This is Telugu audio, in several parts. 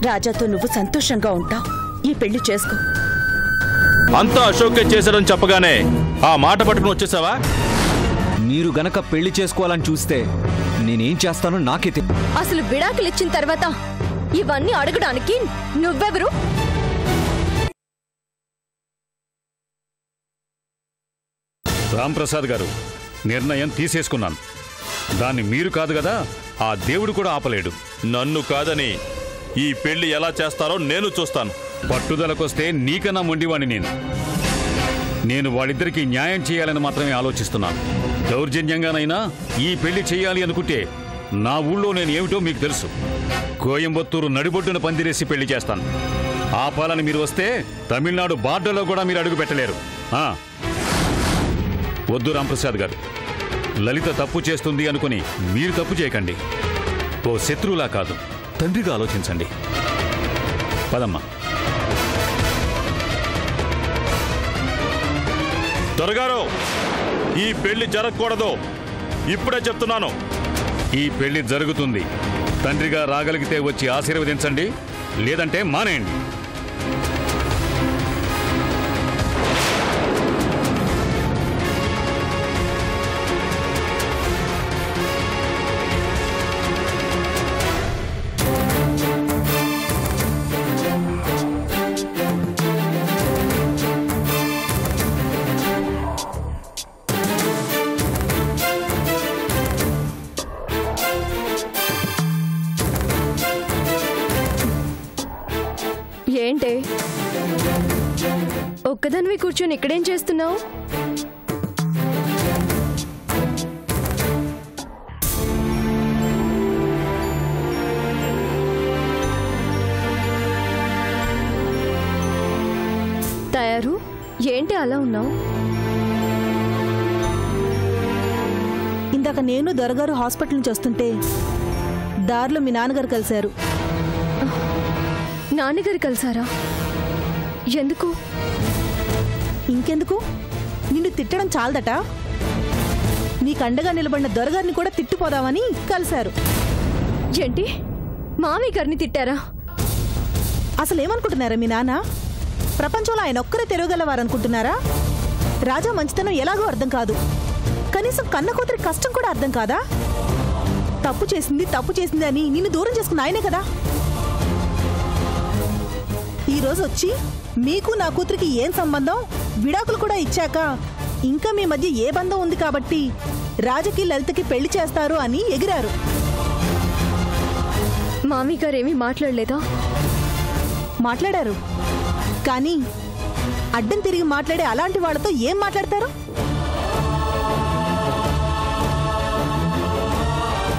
రాజాతో నువ్వు సంతోషంగా ఉంటావు. ఈ పెళ్లి చేసుకో. అంతా అశోకే చేశాడని చెప్పగానే ఆ మాట పట్టుకుని వచ్చేసావా? మీరు గనక పెళ్లి చేసుకోవాలని చూస్తే నేనేం చేస్తానో నాకే తెలియదు. అసలు విడాకులు ఇచ్చిన తర్వాత ఇవన్నీ అడగడానికి నువ్వెవరు? రాంప్రసాద్ గారు, నిర్ణయం తీసేసుకున్నాను. దాన్ని మీరు కాదు కదా, ఆ దేవుడు కూడా ఆపలేడు. నన్ను కాదని ఈ పెళ్లి ఎలా చేస్తారో నేను చూస్తాను. పట్టుదలకొస్తే నీకన్నా మొండివాణ్ణి నేను వాళ్ళిద్దరికీ న్యాయం చేయాలని మాత్రమే ఆలోచిస్తున్నాను. దౌర్జన్యంగానైనా ఈ పెళ్లి చేయాలి అనుకుంటే నా ఊళ్ళో నేను ఏమిటో మీకు తెలుసు. కోయంబత్తూరు నడిబొడ్డున పందిరేసి పెళ్లి చేస్తాను. ఆపాలని మీరు వస్తే తమిళనాడు బార్డర్లో కూడా మీరు అడుగు పెట్టలేరు. వద్దు రాంప్రసాద్ గారు, లలిత తప్పు చేస్తుంది అనుకుని మీరు తప్పు చేయకండి. ఓ శత్రువులా కాదు, తండ్రిగా ఆలోచించండి. పదమ్మా. దొరగారు, ఈ పెళ్లి జరగకూడదు, ఇప్పుడే చెప్తున్నాను. ఈ పెళ్లి జరుగుతుంది. తండ్రిగా రాగలిగితే వచ్చి ఆశీర్వదించండి, లేదంటే మానేయండి. ఏంటే ఒక్కదానివి కూర్చొని ఇక్కడేం చేస్తున్నావు? తయారు ఏంటి అలా ఉన్నావు? ఇందాక నేను దొరగారు హాస్పిటల్ నుంచి వస్తుంటే దారిలో మీ నాన్నగారు కలిశారు. నాన్నగారు కలిసారా? ఎందుకు? ఇంకెందుకు, నిన్ను తిట్టడం చాలదట, నీకండగా నిలబడిన దొరగారిని కూడా తిట్టిపోదామని కలిశారు. ఏంటి, మామయ్య గారిని తిట్టారా? అసలేమనుకుంటున్నారా మీ నాన్న? ప్రపంచంలో ఆయన ఒక్కరే తిరగలవారనుకుంటున్నారా? రాజా మంచితనం ఎలాగో అర్థం కాదు, కనీసం కన్న కూతురి కష్టం కూడా అర్థం కాదా? తప్పు చేసింది అని నిన్ను దూరం చేసుకున్న ఆయనే కదా. ఈ రోజు వచ్చి మీకు నా కూతురికి ఏం సంబంధం, విడాకులు కూడా ఇచ్చాక ఇంకా మీ మధ్య ఏ బంధం ఉంది కాబట్టి రాజకి లలితకి పెళ్లి చేస్తారు అని ఎగిరారు. మామయ్య గారు ఏమీ మాట్లాడలేదా? మాట్లాడారు, కానీ అడ్డం తిరిగి మాట్లాడే అలాంటి వాళ్ళతో ఏం మాట్లాడతారు?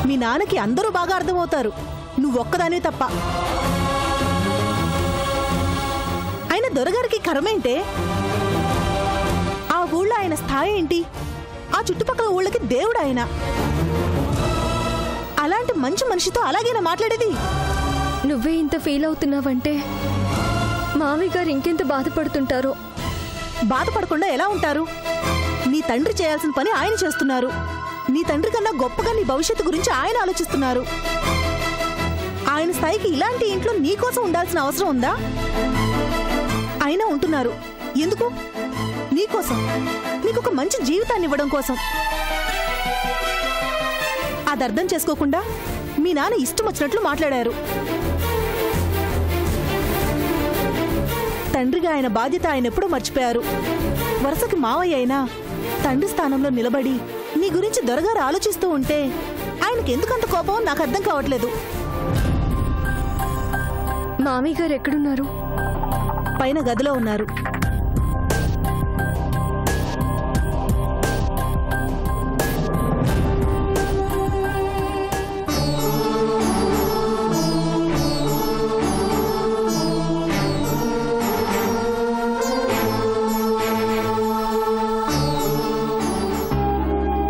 మీ నాన్నకి అందరూ బాగా అర్థమవుతారు, నువ్వొక్కదానే తప్ప. ఆయన దొరగారికి కర్మేంటే? ఆ ఊళ్ళో ఆయన స్థాయి ఏంటి? ఆ చుట్టుపక్కల ఊళ్ళకి దేవుడు ఆయన. అలాంటి మంచి మనిషితో అలాగేనా మాట్లాడేది? నువ్వే ఇంత ఫీల్ అవుతున్నావంటే మామయ్య గారు ఇంకెంత బాధపడుతుంటారో. బాధపడకుండా ఎలా ఉంటారు? నీ తండ్రి చేయాల్సిన పని ఆయన చేస్తున్నారు. నీ తండ్రి కన్నా గొప్పగా నీ భవిష్యత్తు గురించి ఆయన ఆలోచిస్తున్నారు. ఆయన స్థాయికి ఇలాంటి ఇంట్లో నీకోసం ఉండాల్సిన అవసరం ఉందా? అయినా ఉంటున్నారు. ఎందుకు? నీకోసం, నీకొక మంచి జీవితాన్ని ఇవ్వడం కోసం. అది అర్థం చేసుకోకుండా మీ నాన్న ఇష్టం వచ్చినట్లు మాట్లాడారు. తండ్రిగా ఆయన బాధ్యత ఆయన ఎప్పుడూ మర్చిపోయారు. వరుసకి మావయ్య అయినా తండ్రి స్థానంలో నిలబడి నీ గురించి దొరగారు ఆలోచిస్తూ ఉంటే ఆయనకి ఎందుకంత కోపం నాకు అర్థం కావట్లేదు. మామయ్య గారు ఎక్కడున్నారు? పైన గదిలో ఉన్నారు.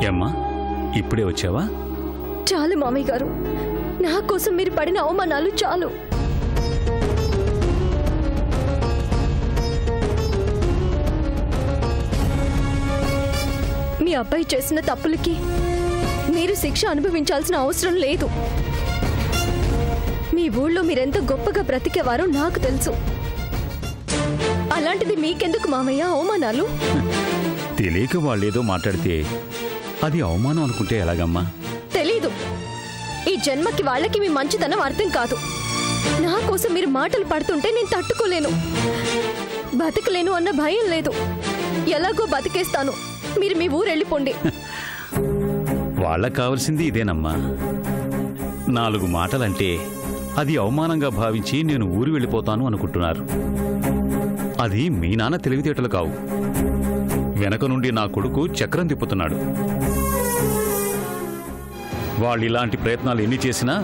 ఏమ్మా, ఇప్పుడే వచ్చావా? చాలు మామయ్య గారు, నా కోసం మీరు పడిన అవమానాలు చాలు. మీ అబ్బాయి చేసిన తప్పులకి మీరు శిక్ష అనుభవించాల్సిన అవసరం లేదు. మీ ఈ ఊళ్ళో మీరెంత గొప్పగా బ్రతికేవారో నాకు తెలుసు. అలాంటిది మీకెందుకు మామయ్య అవమానాలు? తెలియక వాళ్ళేదో మాట్లాడితే అది అవమానం అనుకుంటే ఎలాగమ్మా? తెలీదు. ఈ జన్మకి వాళ్ళకి మీ మంచితనం అర్థం కాదు. నా కోసం మీరు మాటలు పడుతుంటే నేను తట్టుకోలేను. బతకలేను అన్న భయం లేదు. ఎలాగో బతికేస్తాను. మీరు మీ ఊరు వెళ్ళిపోండి. వాళ్ళకు కావలసింది ఇదేనమ్మా. 4 మాటలంటే అది అవమానంగా భావించి నేను ఊరు వెళ్ళిపోతాను అనుకుంటున్నారు. అది మీ నాన్న తెలివితేటలు కావు. వెనక నుండి నా కొడుకు చక్రం తిప్పుతున్నాడు. వాళ్ళు ఇలాంటి ప్రయత్నాలు ఎన్ని చేసినా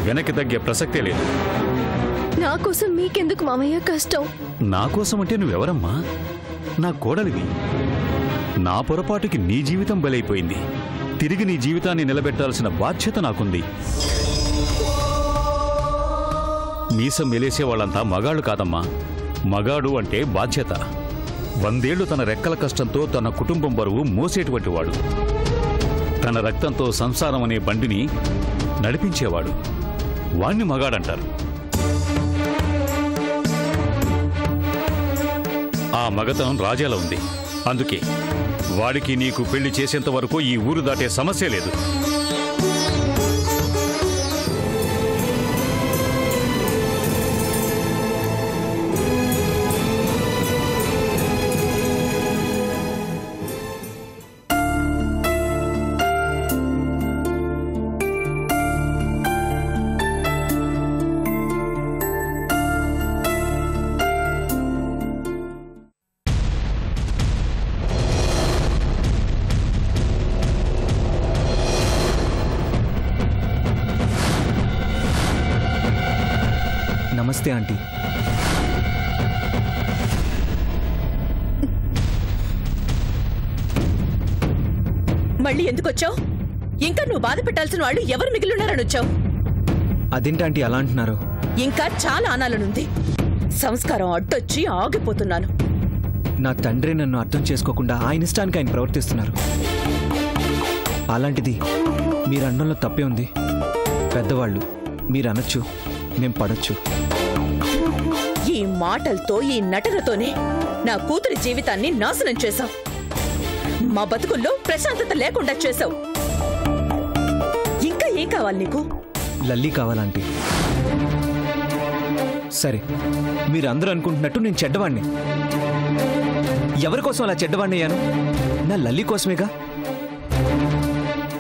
వెనక్కి తగ్గే ప్రసక్తే లేదు. నా కోసం మీకెందుకు మామయ్య కష్టం? నా కోసం అంటే నువ్వెవరమ్మా? నా కోడలివి. నా పొరపాటుకి నీ జీవితం బలైపోయింది. తిరిగి నీ జీవితాన్ని నిలబెట్టాల్సిన బాధ్యత నాకుంది. మీసం మెలేసే వాళ్ళంతా మగాళ్ళు కాదమ్మా. మగాడు అంటే బాధ్యత. 100 ఏళ్లు తన రెక్కల కష్టంతో తన కుటుంబం బరువు మోసేటువంటి వాడు. తన రక్తంతో సంసారం అనే బండిని నడిపించేవాడు. వాణ్ణి మగాడంటారు. ఆ మగతనం రాజాలో ఉంది. అందుకే వాడికి నీకు పెళ్లి చేసేంత వరకు ఈ ఊరు దాటే సమస్య లేదు. నమస్తే ఆంటీ. మళ్ళీ ఎందుకు వచ్చావు? ఇంకా నువ్వు బాధ పెట్టాల్సిన వాళ్ళు ఎవరు మిగిలిన్నారని వచ్చావు? అదేంటంటీ అలా అంటున్నారు? ఇంకా చాలా ఆనాలనుంది. సంస్కారం అడ్డొచ్చి ఆగిపోతున్నాను. నా తండ్రి నన్ను అర్థం చేసుకోకుండా ఆయన ఇష్టానికి ఆయన ప్రవర్తిస్తున్నారు. అలాంటిది మీరు అనడంలో తప్పే ఉంది. పెద్దవాళ్ళు మీరు అనొచ్చు, మేం పడొచ్చు. ఈ మాటలతో ఈ నటనతోనే నా కూతురి జీవితాన్ని నాశనం చేశావు. మా బతుకుల్లో ప్రశాంతత లేకుండా చేశావు. ఇంకా ఏం కావాలి నీకు? లల్లి కావాలంటీ. సరే, మీరు అందరూ అనుకుంటున్నట్టు నేను చెడ్డవాణ్ణి. ఎవరి కోసం అలా చెడ్డవాణ్ణి అయ్యాను? నా లల్లి కోసమేగా.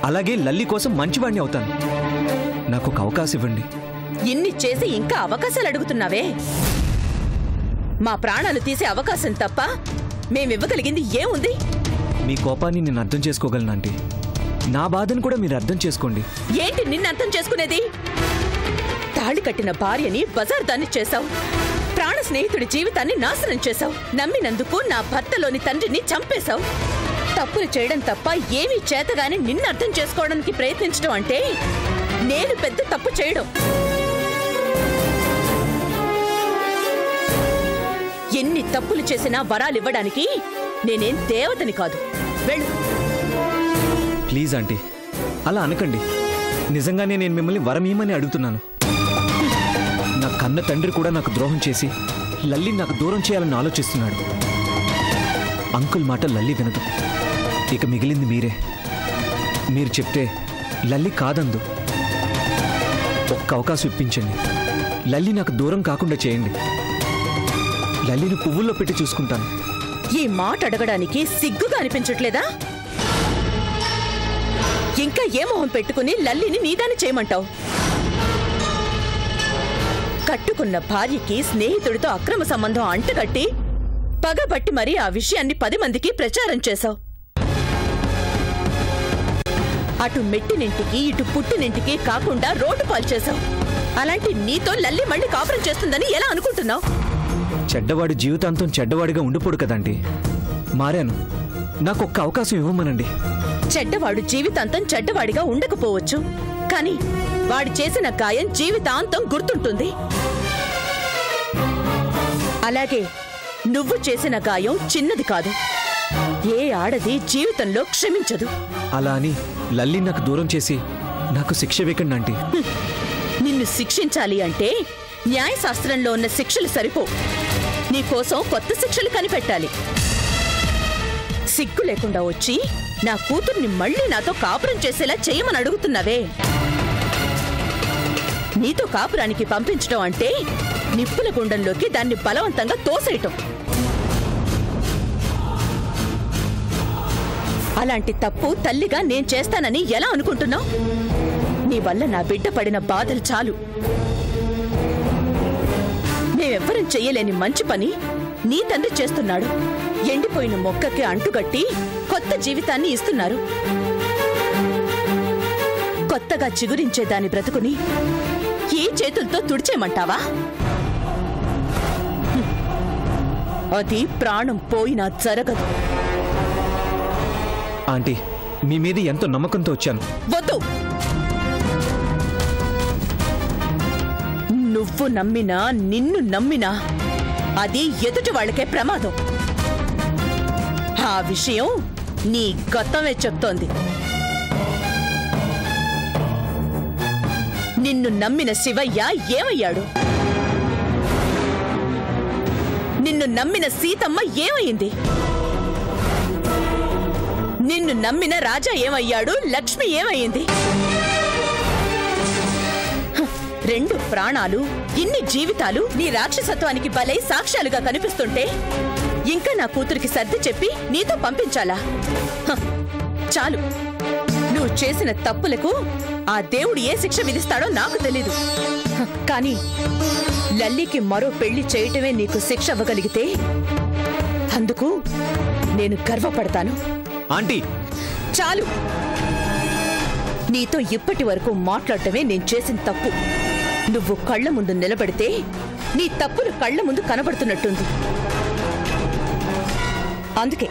అలాగే లల్లి కోసం మంచివాణ్ణి అవుతాను. నాకు ఒక అవకాశం ఇవ్వండి. ఇన్ని చేసి ఇంకా అవకాశాలు అడుగుతున్నావే? మా ప్రాణాలు తీసే అవకాశం తప్ప మేమివ్వగలిగింది ఏముంది? మీ కోపాన్ని నేను అర్థం చేసుకోగలను ఆంటీ. నా బాధను కూడా మీరు అర్థం చేసుకోండి. ఏంటి నిన్ను అర్థం చేసుకునేది? తాళి కట్టిన భార్యని బజార్ దాన్ని చేశావు. ప్రాణ స్నేహితుడి జీవితాన్ని నాశనం చేశావు. నమ్మినందుకు నా భర్తలోని తండ్రిని చంపేశావు. తప్పులు చేయడం తప్ప ఏమీ చేతగాని నిన్ను అర్థం చేసుకోవడానికి ప్రయత్నించడం అంటే నేను పెద్ద తప్పు చేయడం. ఎన్ని తప్పులు చేసినా వరాలివ్వడానికి నేనేం దేవతని కాదు. వెళ్ళు. ప్లీజ్ ఆంటీ, అలా అనకండి. నిజంగానే నేను మిమ్మల్ని వరమేమని అడుగుతున్నాను. నా కన్న తండ్రి కూడా నాకు ద్రోహం చేసి లల్లి నాకు దూరం చేయాలని ఆలోచిస్తున్నాడు. అంకుల్ మాట లల్లి వినదు. ఇక మిగిలింది మీరే. మీరు చెప్తే లల్లి కాదందు. ఒక్క అవకాశం ఇప్పించండి. లల్లి నాకు దూరం కాకుండా చేయండి. లల్లిని పువ్వుల్లో పెట్టి చూసుకుంటాను. ఈ మాట అడగడానికి సిగ్గుగా అనిపించట్లేదా? ఇంకా ఏ మొహం పెట్టుకుని లల్లిని నీదాన్ని చేయమంటావు? కట్టుకున్న భార్యకి స్నేహితుడితో అక్రమ సంబంధం అంటగట్టి పగబట్టి మరీ ఆ విషయాన్ని 10 మందికి ప్రచారం చేశావు. అటు మెట్టినింటికి ఇటు పుట్టినింటికి కాకుండా రోడ్డు పాలు చేశావు. అలాంటి నీతో లల్లి మళ్ళీ కాపురం చేస్తుందని ఎలా అనుకుంటున్నావు? చెడ్డవాడి జీవితాంతం చెడ్డవాడిగా ఉండిపోడు కదండి. మారాను. నాకు ఒక్క అవకాశం ఇవ్వమనండి. చెడ్డవాడు జీవితాంతం చెడ్డవాడిగా ఉండకపోవచ్చు, కానీ వాడు చేసిన గాయం జీవితాంతం గుర్తుంటుంది. అలాగే నువ్వు చేసిన గాయం చిన్నది కాదు. ఏ ఆడది జీవితంలో క్షమించదు. అలా అని లల్లి నాకు దూరం చేసి నాకు శిక్ష వేయకండి ఆంటీ. నిన్ను నిన్ను శిక్షించాలి అంటే న్యాయశాస్త్రంలో ఉన్న శిక్షలు సరిపో. నీకోసం కొత్త శిక్షలు కనిపెట్టాలి. సిగ్గు లేకుండా వచ్చి నా కూతుర్ని మళ్ళీ నాతో కాపురం చేసేలా చేయమని అడుగుతున్నావే. నీతో కాపురానికి పంపించడం అంటే నిప్పుల గుండంలోకి దాన్ని బలవంతంగా తోసేయటం. అలాంటి తప్పు తల్లిగా నేను చేస్తానని ఎలా అనుకుంటున్నావు? నీ వల్ల నా బిడ్డ పడిన బాధలు చాలు. మేమెవ్వరం చెయ్యలేని మంచి పని నీ తండ్రి చేస్తున్నాడు. ఎండిపోయిన మొక్కకి అంటుగట్టి కొత్త జీవితాన్ని ఇస్తున్నారు. కొత్తగా చిగురించే దాని బ్రతుకుని ఈ చేతులతో తుడిచేయమంటావా? అది ప్రాణం పోయినా జరగదు. ఆంటీ, మీ మీద ఎంతో నమ్మకంతో వచ్చాను. వద్దు. నువ్వు నమ్మినా నిన్ను నమ్మినా అది ఎదుటి వాళ్ళకే ప్రమాదం. ఆ విషయం నీ గతమే చెప్తోంది. నిన్ను నమ్మిన శివయ్య ఏమయ్యాడు? నిన్ను నమ్మిన సీతమ్మ ఏమయ్యింది? నిన్ను నమ్మిన రాజా ఏమయ్యాడు? లక్ష్మి ఏమయ్యింది? రెండు ప్రాణాలు, ఇన్ని జీవితాలు నీ రాక్షసత్వానికి బలై సాక్ష్యాలుగా కనిపిస్తుంటే ఇంకా నా కూతురికి సర్ది చెప్పి నీతో పంపించాలా? చాలు. నువ్వు చేసిన తప్పులకు ఆ దేవుడు ఏ శిక్ష విధిస్తాడో నాకు తెలీదు. కానీ లల్లికి మరో పెళ్లి చేయటమే నీకు శిక్ష అవ్వగలిగితే అందుకు నేను గర్వపడతాను. ఆంటీ, చాలు. నీతో ఇప్పటి వరకు మాట్లాడటమే నేను చేసిన తప్పు. నువ్వు కళ్ల ముందు నిలబడితే నీ తప్పులు కళ్ల ముందు కనబడుతున్నట్టుంది. అందుకే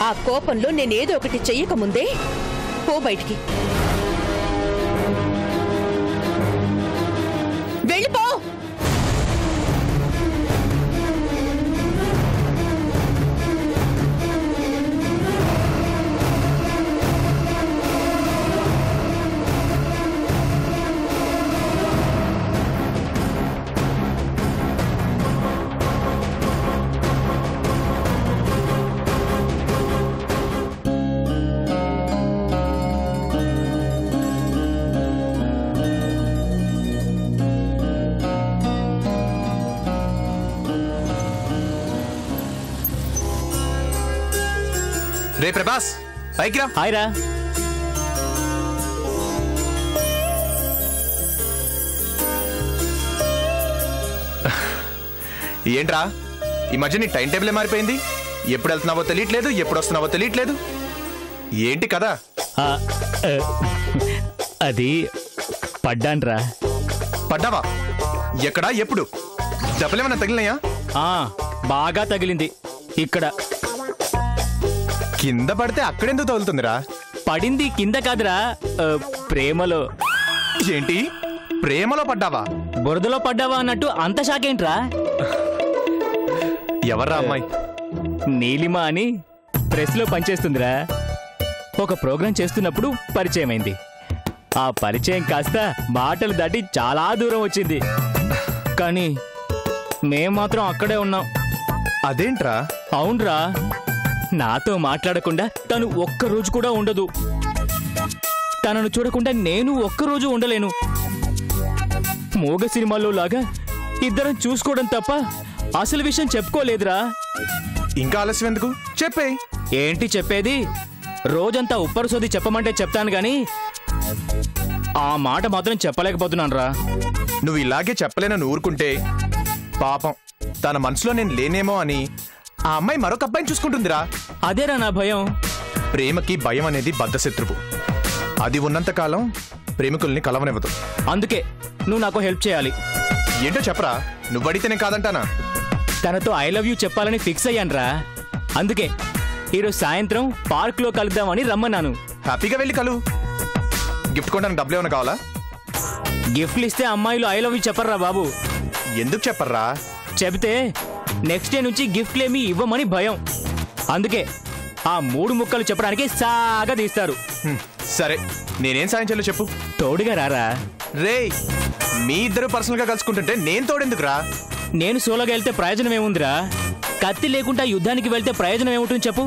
ఆ కోపంలో నేనేదో ఒకటి చెయ్యకముందే పో బయటికి. వెళ్ళిపో. రే ప్రభాస్, పైకి రా. హాయ్ రా. ఏంట్రా ఈ మధ్య నీ టైం టేబుల్ మారిపోయింది? ఎప్పుడు వెళ్తున్నావో తెలియట్లేదు, ఎప్పుడు వస్తున్నావో తెలియట్లేదు. ఏంటి కదా? అది పడ్డాన్రా. పడ్డావా? ఎక్కడా? ఎప్పుడు? దెబ్బలేమన్నా తగిలినాయా? బాగా తగిలింది. ఇక్కడ కింద పడితే అక్కడెందుకు తగులుతుందిరా? పడింది కింద కాదురా, ప్రేమలో. ఏంటి? ప్రేమలో పడ్డావా? బురదలో పడ్డావా అన్నట్టు అంత షాక్ ఏంట్రా? ఎవర్రా అమ్మాయి? నీలిమ అని ప్రెస్ లో పనిచేస్తుందిరా. ఒక ప్రోగ్రాం చేస్తున్నప్పుడు పరిచయం అయింది. ఆ పరిచయం కాస్త మాటలు దాటి చాలా దూరం వచ్చింది. కానీ మేం మాత్రం అక్కడే ఉన్నాం. అదేంట్రా? అవునరా, నాతో మాట్లాడకుండా తను ఒక్కరోజు కూడా ఉండదు. తనను చూడకుండా నేను ఒక్కరోజు ఉండలేను. మోగ సినిమాలో లాగా ఇద్దరం చూసుకోవడం తప్ప అసలు విషయం చెప్పుకోలేదురా. ఇంకా ఆలస్యం ఎందుకు? చెప్పే. ఏంటి చెప్పేది? రోజంతా ఉప్పరు సోది చెప్పమంటే చెప్తాను గాని ఆ మాట మాత్రం చెప్పలేకపోతున్నాను రా. నువ్వు ఇలాగే చెప్పలేనని ఊరుకుంటే పాపం తన మనసులో నేను లేనేమో అని ఆ అమ్మాయి మరొక అబ్బాయిని చూసుకుంటుందిరా. అదేరా నా భయం. ప్రేమకి భయం అనేది బద్ధశత్రువు. అది ఉన్నంతకాలం ప్రేమికుల్ని కలవనివ్వదు. అందుకే నువ్వు నాకు హెల్ప్ చేయాలి. ఏంటో చెప్పరా? నువ్వు అడిగితే నేను కాదంటానా? తనతో ఐ లవ్ యూ చెప్పాలని ఫిక్స్ అయ్యాన్రా. అందుకే ఈరోజు సాయంత్రం పార్క్ లో కలుద్దామని రమ్మన్నాను. హ్యాపీగా వెళ్ళి కలు. గిఫ్ట్ కొనడానికి డబ్బులు ఏమైనా కావాలా? గిఫ్ట్లు ఇస్తే అమ్మాయిలు ఐ లవ్ యూ చెప్పర్రా బాబు. ఎందుకు చెప్పర్రా? చెబితే నెక్స్ట్ డే నుంచి గిఫ్ట్లేమీ ఇవ్వమని భయం. అందుకే ఆ 3 ముక్కలు చెప్పడానికి సాగా తీస్తారు. సరే, నేనేం సాయం చేయాలో చెప్పు. తోడుగా రారా. రే మీ ఇద్దరు పర్సనల్ గా కలుసుకుంటుంటే నేను తోడెందుకురా? నేను సోలోగా వెళ్తే ప్రయోజనం ఏముందిరా? కత్తి లేకుండా యుద్ధానికి వెళ్తే ప్రయోజనం ఏముంటుంది చెప్పు?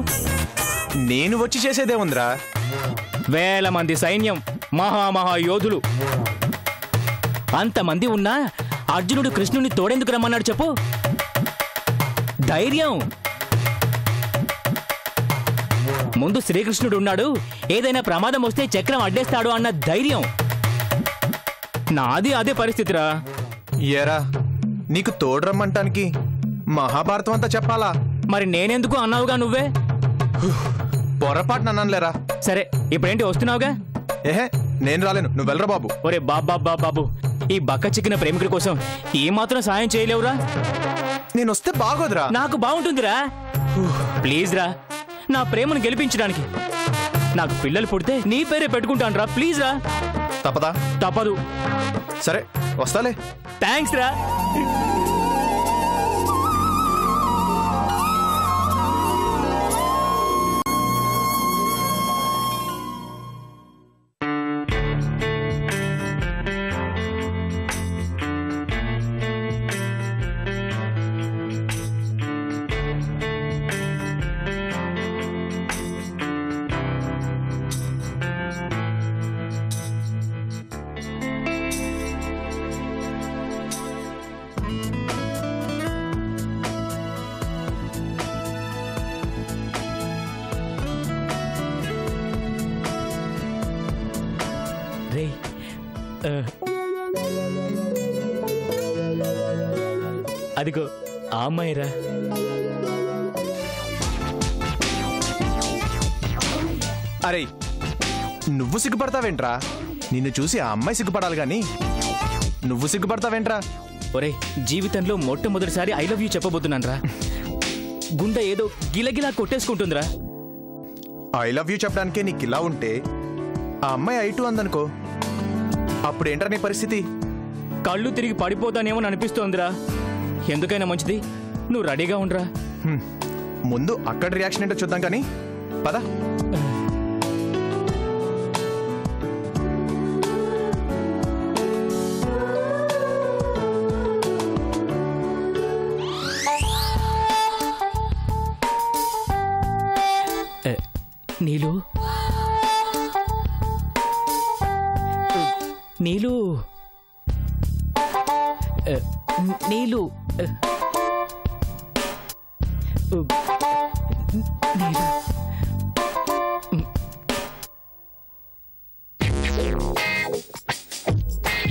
నేను వచ్చి చేసేదేముందిరా? వేల మంది సైన్యం, మహా యోధులు, అంతమంది ఉన్నా అర్జునుడు కృష్ణుని తోడెందుకు రమ్మన్నాడు చెప్పు? ధైర్యం. ముందు శ్రీకృష్ణుడు ఉన్నాడు, ఏదైనా ప్రమాదం వస్తే చక్రం అడ్డేస్తాడు అన్న ధైర్యం. నాది అదే పరిస్థితిరా. ఏరా, నీకు తోడురమ్మంటానికి మహాభారతం అంతా చెప్పాలా? మరి నేనెందుకు అన్నావుగా నువ్వే? పొరపాటున అన్నానులేరా. సరే, ఇప్పుడేంటి వస్తున్నావుగా? ఏహే, నేను రాలేను, నువ్వు వెళ్ళరా బాబు. ఒరే బాబు, ఈ బక్క చిక్కిన ప్రేమికుడి కోసం ఏ మాత్రం సాయం చేయలేవురా? నేను వస్తే బాగోదురా. నాకు బాగుంటుందిరా. ప్లీజ్ రా, నా ప్రేమను గెలిపించడానికి. నాకు పిల్లలు పుడితే నీ పేరే పెట్టుకుంటాను రా. ప్లీజ్ రా. తప్పదా? తప్పదు. సరే, వస్తాలే. థ్యాంక్స్ రా. అదిగో ఆ అమ్మాయిరా. అరే, నువ్వు సిగ్గుపడతావేంట్రా? నిన్ను చూసి ఆ అమ్మాయి సిగ్గుపడాలి గాని నువ్వు సిగ్గుపడతావేంట్రా? ఒరే, జీవితంలో మొట్టమొదటిసారి ఐ లవ్ యూ చెప్పబోతున్నాను రా. గుండె ఏదో గిలగిలా కొట్టేసుకుంటుందిరా. ఐ లవ్ యూ చెప్పడానికే నీకు ఇలా ఉంటే ఆ అమ్మాయి ఐ టూ అందనుకో, అప్పుడేంట్రా నీ పరిస్థితి? కళ్ళు తిరిగి పడిపోతానేమో అనిపిస్తోందిరా. ఎందుకైనా మంచిది నువ్వు రెడీగా ఉండరా. ముందు అక్కడ రియాక్షన్ ఏంటో చూద్దాం కానీ పద. నీలు, నీలు, నీలు,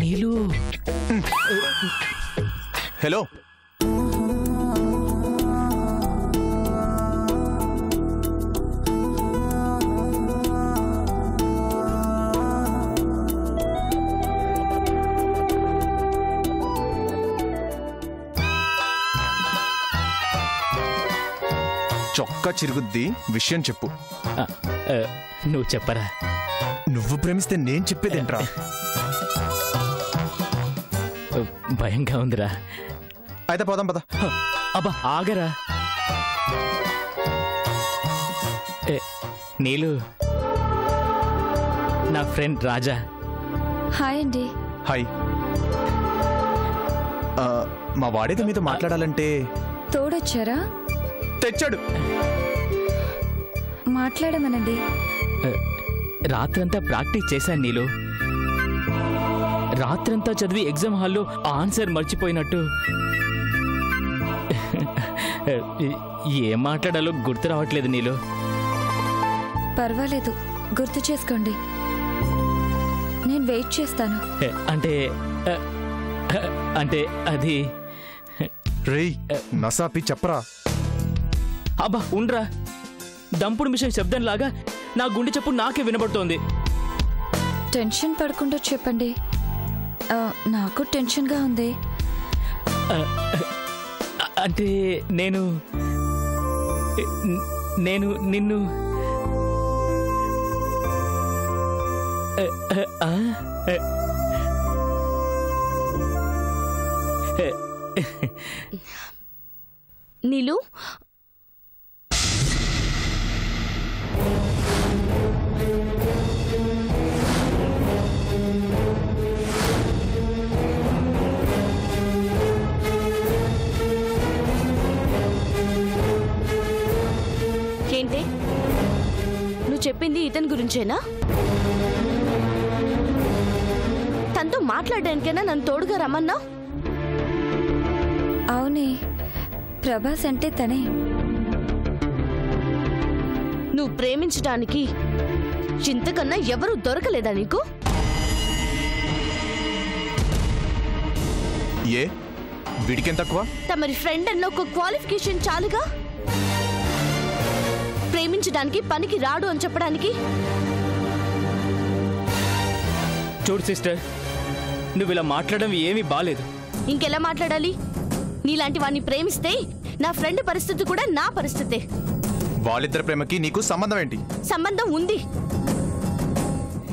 నీలు. హలో, చొక్కా చిరుగుద్ది, విషయం చెప్పు. నువ్వు చెప్పరా. నువ్వు ప్రేమిస్తే నేను చెప్పేదేంట్రా? భయంగా ఉందిరా. అయితే పోదాం పద. అబ్బా ఆగరా. నీలు, నా ఫ్రెండ్ రాజా. హాయ్ అండి. హాయ్. మా వాడేదో మీతో మాట్లాడాలంటే తోడొచ్చారా? తెచ్చాడు. మాట్లాడమనండి. రాత్రంతా ప్రాక్టీస్ చేశాను నీలు. రాత్రంతా చదివి ఎగ్జామ్ హాల్లో ఆన్సర్ మర్చిపోయినట్టు ఏం మాట్లాడాలో గుర్తు రావట్లేదు నీలు. పర్వాలేదు, గుర్తు చేసుకోండి. నేను వెయిట్ చేస్తాను. అంటే అంటే అది రేయ్, నసాపి చెప్పరా. అబ్బా ఉండ్రా. దంపుడు మిషన్ శబ్దం లాగా నా గుండె చెప్పు నాకే వినబడుతోంది. టెన్షన్ పడకుండా చెప్పండి. నాకు టెన్షన్గా ఉంది. అంటే నేను నిన్ను నీలు, చెప్పింది ఇతని గురించేనా? తనతో మాట్లాడడానికైనా నన్ను తోడుగా రమ్మన్నా? అవునే, ప్రభాస్ అంటే తనే. నువ్వు ప్రేమించడానికి ఇంతకన్నా ఎవరూ దొరకలేదా నీకు? ఏ వీడికేం తక్కువ? తమరి ఫ్రెండ్ అన్న ఒక క్వాలిఫికేషన్ చాలుగా ప్రేమించడానికి పనికి రాడు అని చెప్పడానికి. చూడు సిస్టర్, నువ్వు ఇలా మాట్లాడడం ఏమీ బాలేదు. ఇంకెలా మాట్లాడాలి? నీలాంటి వాడిని ప్రేమిస్తే నా ఫ్రెండ్ పరిస్థితి కూడా నా పరిస్థితే. వాళ్ళిద్దరి ప్రేమకి నీకు సంబంధం ఏంటి? సంబంధం ఉంది.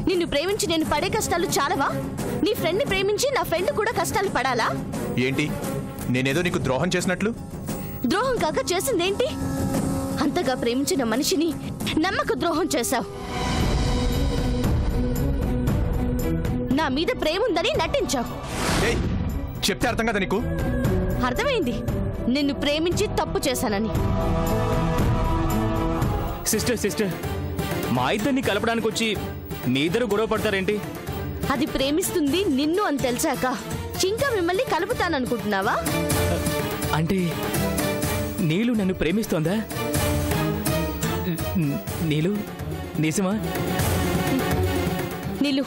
నిన్ను ప్రేమించి నేను పడే కష్టాలు చాలవా? నీ ఫ్రెండ్ని ప్రేమించి నా ఫ్రెండ్ కూడా కష్టాలు పడాలా? ఏంటి నేనేదో నీకు ద్రోహం చేసినట్లు? ద్రోహం కాక చేసిందేంటి? అంతగా ప్రేమించిన మనిషిని నమ్మక ద్రోహం చేశావు. నా మీద ప్రేమ ఉందని నటించావు. ఏయ్, చెప్తే అర్థం కదా నీకు? అర్థమైంది, నిన్ను ప్రేమించి తప్పు చేశానని. సిస్టర్, మా ఇద్దరిని కలపడానికి వచ్చి మీ ఇద్దరు గొడవ పడతారేంటి? అది ప్రేమిస్తుంది నిన్ను అని తెలిసాక ఇంకా మిమ్మల్ని కలుపుతాననుకుంటున్నావా? అంటే నీలు నన్ను ప్రేమిస్తోందా? నీలు నిజమా? నీలు,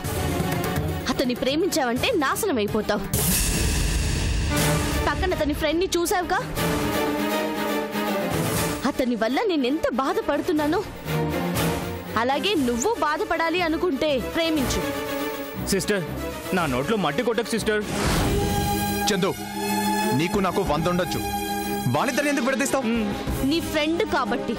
అతన్ని ప్రేమించావంటే నాశనం అయిపోతావు. పక్కన అతని ఫ్రెండ్ని చూసావుగా? అతని వల్ల నేనెంత బాధపడుతున్నానో అలాగే నువ్వు బాధపడాలి అనుకుంటే ప్రేమించు. సిస్టర్, నా నోట్లో మట్టి కొట్టకు సిస్టర్. చందు, నీకు నాకు 100 ఉండొచ్చు, వాళ్ళిద్దరిని ఎందుకు విడదీస్తావు? నీ ఫ్రెండ్ కాబట్టి.